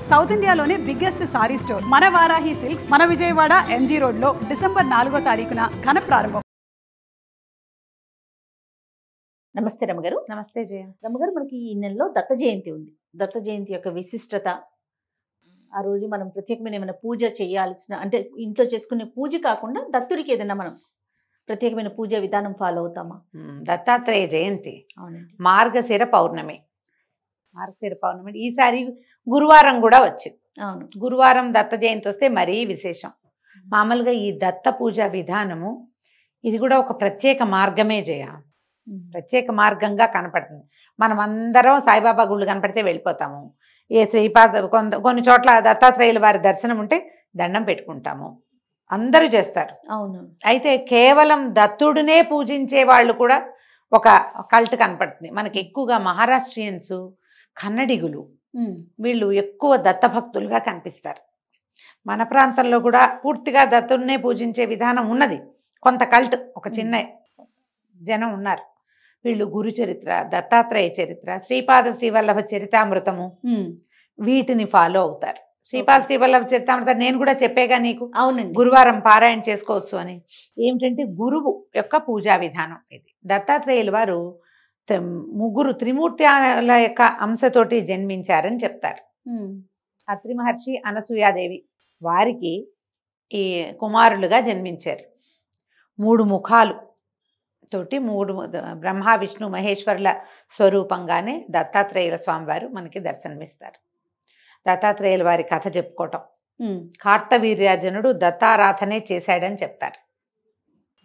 South ఇండియాలోనే biggest sorry store మన Varahi silks మన విజయవాడ ఎంజీ రోడ్ లో డిసెంబర్ 4వ తారీఖున ఘన ప్రారంభం. నమస్తే రమ్మగారు. నమస్తే జయ. రమ్మగారు, మనకి ఈ నెలలో దత్త జయంతి ఉంది. దత్త జయంతి యొక్క విశిష్టత, ఆ రోజు మనం ప్రత్యేకమైన ఏమైనా పూజ చేయాల్సిన, అంటే ఇంట్లో చేసుకునే పూజ కాకుండా దత్తుడికి ఏదైనా మనం ప్రత్యేకమైన పూజా విధానం ఫాలో అవుతామా? దత్తాత్రేయ జయంతి అవునండి. మార్గశిర పౌర్ణమి. మార్గశిర పౌర్ణమి ఈసారి గురువారం కూడా వచ్చింది. అవును, గురువారం దత్త జయంతి వస్తే మరీ విశేషం. మామూలుగా ఈ దత్త పూజ విధానము ఇది కూడా ఒక ప్రత్యేక మార్గమే జయ. ప్రత్యేక మార్గంగా కనపడుతుంది. మనం అందరం సాయిబాబా గుళ్ళు కనపడితే వెళ్ళిపోతాము. ఏ శ్రీపాద కొన్ని చోట్ల దత్తాత్రేయుల వారి దర్శనం ఉంటే దండం పెట్టుకుంటాము, అందరూ చేస్తారు. అవును. అయితే కేవలం దత్తుడినే పూజించే వాళ్ళు కూడా ఒక కల్ట్ కనపడుతుంది మనకి. ఎక్కువగా మహారాష్ట్రియన్స్, కన్నడిగులు వీళ్ళు ఎక్కువ దత్తభక్తులుగా కనిపిస్తారు. మన ప్రాంతంలో కూడా పూర్తిగా దత్తుడినే పూజించే విధానం ఉన్నది. కొంత కల్ట్, ఒక చిన్న జనం ఉన్నారు. వీళ్ళు గురు చరిత్ర, దత్తాత్రేయ చరిత్ర, శ్రీపాద శ్రీవల్లభ చరితామృతము వీటిని ఫాలో అవుతారు. శ్రీపాద శ్రీవల్లభ చరితామృతం నేను కూడా చెప్పేగా నీకు. అవునండి. గురువారం పారాయణ చేసుకోవచ్చు అని. ఏమిటంటే గురువు యొక్క పూజా విధానం ఇది. దత్తాత్రేయుల వారు ముగ్గురు త్రిమూర్తుల యొక్క అంశతోటి జన్మించారని చెప్తారు. అత్రి మహర్షి, అనసూయాదేవి వారికి ఈ కుమారులుగా జన్మించారు. 3 ముఖాలు తోటి బ్రహ్మ విష్ణు మహేశ్వరుల స్వరూపంగానే దత్తాత్రేయుల స్వామివారు మనకి దర్శనమిస్తారు. దత్తాత్రేయుల వారి కథ చెప్పుకోవటం, కార్తవీర్యార్జునుడు దత్తారాధనే చేశాడని చెప్తారు.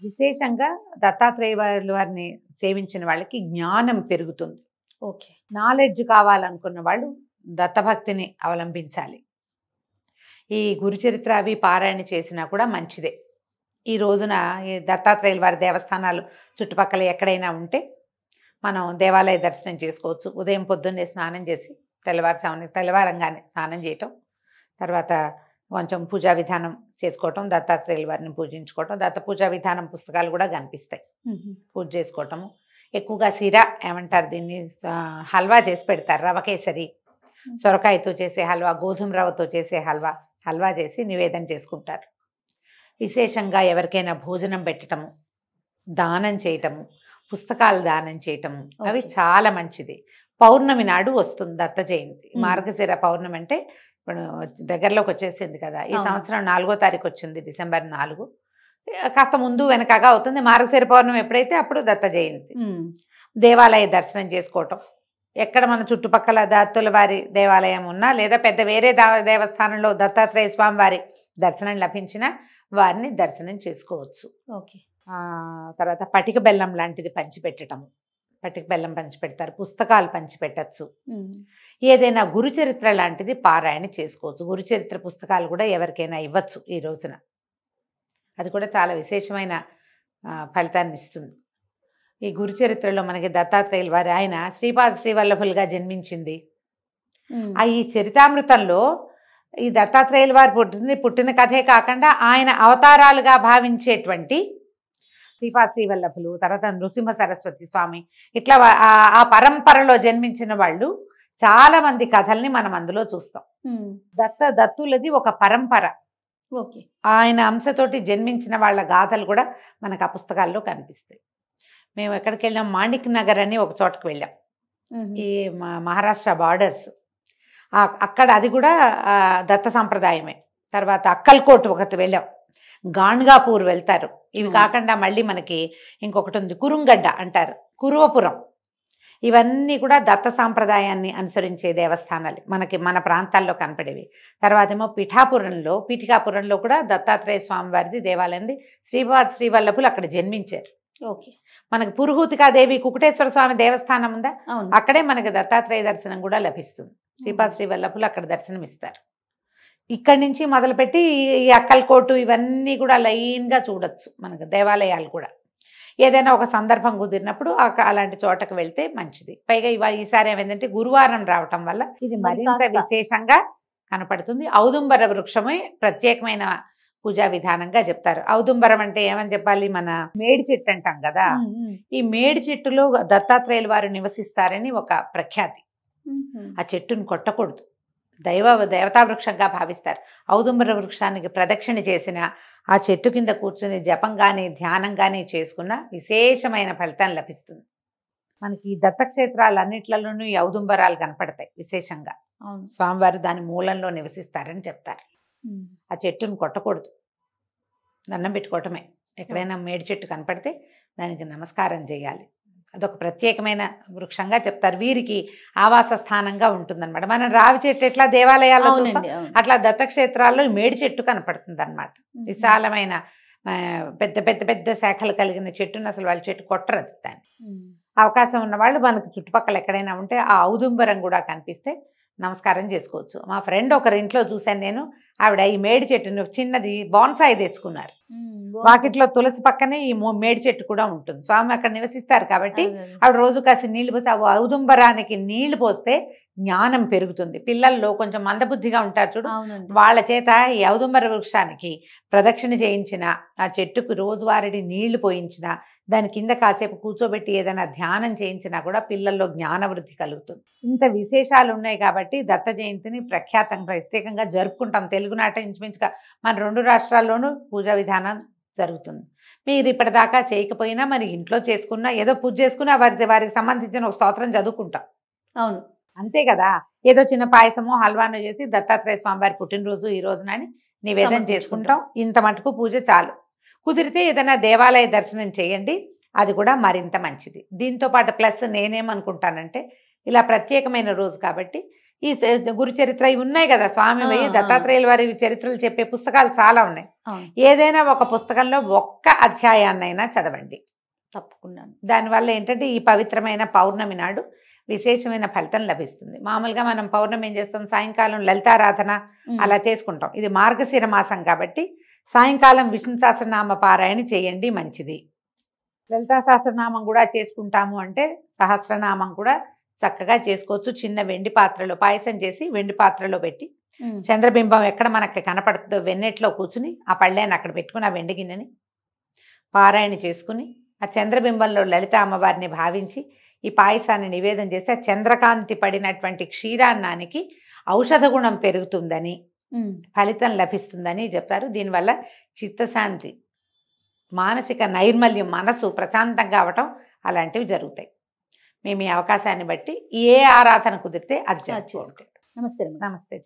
విశేషంగా దత్తాత్రేయ వారిని సేవించిన వాళ్ళకి జ్ఞానం పెరుగుతుంది. ఓకే. నాలెడ్జ్ కావాలనుకున్న వాళ్ళు దత్తభక్తిని అవలంబించాలి. ఈ గురుచరిత్ర అవి పారాయణ చేసినా కూడా మంచిదే. ఈ రోజున ఈ దత్తాత్రేయుల వారి దేవస్థానాలు చుట్టుపక్కల ఎక్కడైనా ఉంటే మనం దేవాలయ దర్శనం చేసుకోవచ్చు. ఉదయం పొద్దున్నే స్నానం చేసి తెల్లవారంగానే స్నానం చేయటం, తర్వాత కొంచెం పూజా విధానం చేసుకోవటం, దత్తాత్రేయుల వారిని పూజించుకోవటం. దత్త పూజా విధానం పుస్తకాలు కూడా కనిపిస్తాయి. పూజ చేసుకోవటము. ఎక్కువగా సిరా ఏమంటారు దీన్ని, హల్వా చేసి పెడతారు. రవ కేసరి, సొరకాయతో చేసే హల్వా, గోధుమ రవ్వతో చేసే హల్వా చేసి నివేదన చేసుకుంటారు. విశేషంగా ఎవరికైనా భోజనం పెట్టటము, దానం చేయటము, పుస్తకాలు దానం చేయటము అవి చాలా మంచిది. పౌర్ణమి నాడు వస్తుంది దత్త జయంతి. మార్గశిర పౌర్ణమి అంటే ఇప్పుడు దగ్గరలోకి వచ్చేసింది కదా. ఈ సంవత్సరం 4వ తారీఖు వచ్చింది, డిసెంబర్ 4. కాస్త ముందు వెనకగా అవుతుంది. మార్గశిర పౌర్ణమి ఎప్పుడైతే అప్పుడు దత్త జయంతి. దేవాలయ దర్శనం చేసుకోవటం, ఎక్కడ మన చుట్టుపక్కల దత్తుల వారి దేవాలయం ఉన్నా లేదా పెద్ద వేరే దేవస్థానంలో దత్తాత్రేయ స్వామి వారి దర్శనం లభించినా వారిని దర్శనం చేసుకోవచ్చు. ఓకే. తర్వాత పటిక బెల్లం లాంటిది పంచిపెట్టటము, పటిక బెల్లం పంచిపెడతారు. పుస్తకాలు పంచిపెట్టచ్చు. ఏదైనా గురుచరిత్ర లాంటిది పారాయణ చేసుకోవచ్చు. గురుచరిత్ర పుస్తకాలు కూడా ఎవరికైనా ఇవ్వచ్చు ఈ రోజున. అది కూడా చాలా విశేషమైన ఫలితాన్ని ఇస్తుంది. ఈ గురుచరిత్రలో మనకి దత్తాత్రేయుల వారి ఆయన శ్రీపాద శ్రీవల్లభులుగా జన్మించింది. ఈ చరితామృతంలో ఈ దత్తాత్రేయుల వారు పుట్టిన కథే కాకుండా ఆయన అవతారాలుగా భావించేటువంటి శ్రీపాద శ్రీవల్లభులు, తర్వాత నృసింహ సరస్వతి స్వామి, ఇట్లా ఆ పరంపరలో జన్మించిన వాళ్ళు చాలా మంది కథల్ని మనం అందులో చూస్తాం. దత్తులది ఒక పరంపర. ఓకే. ఆయన అంశతోటి జన్మించిన వాళ్ళ గాథలు కూడా మనకు ఆ పుస్తకాల్లో కనిపిస్తాయి. మేము ఎక్కడికి వెళ్ళాం, మాణిక్ నగర్ అని ఒక చోటకు వెళ్ళాం. ఈ మహారాష్ట్ర బార్డర్స్ అక్కడ, అది కూడా దత్త సంప్రదాయమే. తర్వాత అక్కల్కోట్ ఒకటి వెళ్ళాం, గాణ్గాపూర్ వెళ్తారు. ఇవి కాకుండా మళ్ళీ మనకి ఇంకొకటి ఉంది, కురుంగడ్డ అంటారు, కురువపురం. ఇవన్నీ కూడా దత్త సాంప్రదాయాన్ని అనుసరించే దేవస్థానాలు మనకి మన ప్రాంతాల్లో కనపడేవి. తర్వాత ఏమో పీఠికాపురంలో కూడా దత్తాత్రేయ స్వామి వారిది దేవాలయం. శ్రీపాద శ్రీవల్లభులు అక్కడ జన్మించారు. ఓకే. మనకి పురుహూతికాదేవి కుకుటేశ్వర స్వామి దేవస్థానం ఉందా, అక్కడే మనకి దత్తాత్రేయ దర్శనం కూడా లభిస్తుంది. శ్రీపాద శ్రీవల్లభులు అక్కడ దర్శనం ఇస్తారు. ఇక్కడి నుంచి మొదలుపెట్టి ఈ అక్కల్కోటు ఇవన్నీ కూడా లైన్గా చూడొచ్చు మనకు దేవాలయాలు కూడా. ఏదైనా ఒక సందర్భం కుదిరినప్పుడు అలాంటి చోటకు వెళ్తే మంచిది. పైగా ఈసారి ఏమైందంటే గురువారం రావటం వల్ల ఇది మరింత విశేషంగా కనపడుతుంది. ఔదుంబర వృక్షమే ప్రత్యేకమైన పూజా విధానంగా చెప్తారు. ఔదుంబరం అంటే ఏమని చెప్పాలి, మన మేడి చెట్టు అంటాం కదా. ఈ మేడి చెట్టులో దత్తాత్రేయుల వారు నివసిస్తారని ఒక ప్రఖ్యాతి. ఆ చెట్టును కొట్టకూడదు, దేవతా వృక్షంగా భావిస్తారు. ఔదుంబర వృక్షానికి ప్రదక్షిణ చేసిన, ఆ చెట్టు కింద కూర్చుని జపం కానీ ధ్యానం కానీ చేసుకున్న విశేషమైన ఫలితం లభిస్తుంది. మనకి ఈ దత్తక్షేత్రాలన్నిట్లలోనూ ఈ ఔదుంబరాలు కనపడతాయి విశేషంగా. అవును. స్వామివారు దాని మూలంలో నివసిస్తారని చెప్తారు. ఆ చెట్టును కొట్టకూడదు, దండం పెట్టుకోవటమే. ఎక్కడైనా మేడి చెట్టు కనపడితే దానికి నమస్కారం చేయాలి. అదొక ప్రత్యేకమైన వృక్షంగా చెప్తారు. వీరికి ఆవాస స్థానంగా ఉంటుందన్నమాట. మనం రావి చెట్టు ఎట్లా దేవాలయాల్లో చూస్తాం, అట్లా దత్తక్షేత్రాల్లో మేడి చెట్టు కనపడుతుంది అనమాట. విశాలమైన పెద్ద పెద్ద పెద్ద శాఖలు కలిగిన చెట్టును అసలు వాళ్ళ చెట్టు కొట్టరు. దాన్ని అవకాశం ఉన్న వాళ్ళు మనకు చుట్టుపక్కల ఎక్కడైనా ఉంటే ఆ ఔదుంబరం కూడా కనిపిస్తే నమస్కారం చేసుకోవచ్చు. మా ఫ్రెండ్ ఒకరి ఇంట్లో చూశాను నేను, ఆవిడ ఈ మేడి చెట్టుని చిన్నది బోన్సాయి తెచ్చుకున్నారు. వాకిట్లో తులసి పక్కనే ఈ మేడి చెట్టు కూడా ఉంటుంది. స్వామి అక్కడ నివసిస్తారు కాబట్టి ఆవిడ రోజు కాసి నీళ్లు పోసి, ఆ ఔదుంబరానికి నీళ్లు పోస్తే జ్ఞానం పెరుగుతుంది. పిల్లల్లో కొంచెం మందబుద్ధిగా ఉంటారు చూడు, వాళ్ళ చేత ఈ ఔదుంబర వృక్షానికి ప్రదక్షిణ చేయించిన, ఆ చెట్టుకు రోజువారీ నీళ్లు పోయించిన, దాని కింద కాసేపు కూర్చోబెట్టి ఏదైనా ధ్యానం చేయించినా కూడా పిల్లల్లో జ్ఞాన వృద్ధి కలుగుతుంది. ఇంత విశేషాలు ఉన్నాయి కాబట్టి దత్త జయంతిని ప్రత్యేకంగా జరుపుకుంటాం. తెలుగునాట ఇంచుమించుగా మన 2 రాష్ట్రాల్లోనూ పూజా విధానం జరుగుతుంది. మీరు ఇప్పటిదాకా చేయకపోయినా మరి ఇంట్లో చేసుకున్నా, ఏదో పూజ చేసుకున్నా వారికి సంబంధించిన ఒక స్తోత్రం చదువుకుంటాం. అవును, అంతే కదా. ఏదో చిన్న పాయసమో హల్వానో చేసి దత్తాత్రేయ స్వామివారి పుట్టినరోజు ఈ రోజునని నివేదన చేసుకుంటాం. ఇంత మటుకు పూజ చాలు. కుదిరితే ఏదైనా దేవాలయ దర్శనం చేయండి, అది కూడా మరింత మంచిది. దీంతో పాటు ప్లస్ నేనేమనుకుంటానంటే, ఇలా ప్రత్యేకమైన రోజు కాబట్టి ఈ గురు చరిత్ర ఇవి ఉన్నాయి కదా, స్వామి దత్తాత్రేయుల వారి చరిత్రలు చెప్పే పుస్తకాలు చాలా ఉన్నాయి. ఏదైనా ఒక పుస్తకంలో ఒక్క అధ్యాయాన్నైనా చదవండి తప్పకుండా. దానివల్ల ఏంటంటే ఈ పవిత్రమైన పౌర్ణమి నాడు విశేషమైన ఫలితం లభిస్తుంది. మామూలుగా మనం పౌర్ణమి ఏం చేస్తాం, సాయంకాలం లలితారాధన అలా చేసుకుంటాం. ఇది మార్గశిర మాసం కాబట్టి సాయంకాలం విష్ణు సహస్రనామ పారాయణ చేయండి, మంచిది. లలితా సహస్రనామం కూడా చేసుకుంటాము అంటే సహస్రనామం కూడా చక్కగా చేసుకోవచ్చు. చిన్న వెండి పాత్రలో పాయసం చేసి వెండి పాత్రలో పెట్టి చంద్రబింబం ఎక్కడ మనకి కనపడుతుందో వెన్నెట్లో కూర్చుని ఆ పళ్ళేని అక్కడ పెట్టుకుని ఆ వెండి గిన్నెని పారాయణ చేసుకుని ఆ చంద్రబింబంలో లలిత అమ్మవారిని భావించి ఈ పాయసాన్ని నివేదన చేస్తే ఆ చంద్రకాంతి పడినటువంటి క్షీరాన్నానికి ఔషధ గుణం పెరుగుతుందని, ఫలితం లభిస్తుందని చెప్తారు. దీనివల్ల చిత్తశాంతి, మానసిక నైర్మల్యం, మనసు ప్రశాంతంగా అవటం అలాంటివి జరుగుతాయి. మేము ఈ అవకాశాన్ని బట్టి ఏ ఆరాధన కుదిరితే అది చేసుకోండి. నమస్తే. నమస్తే.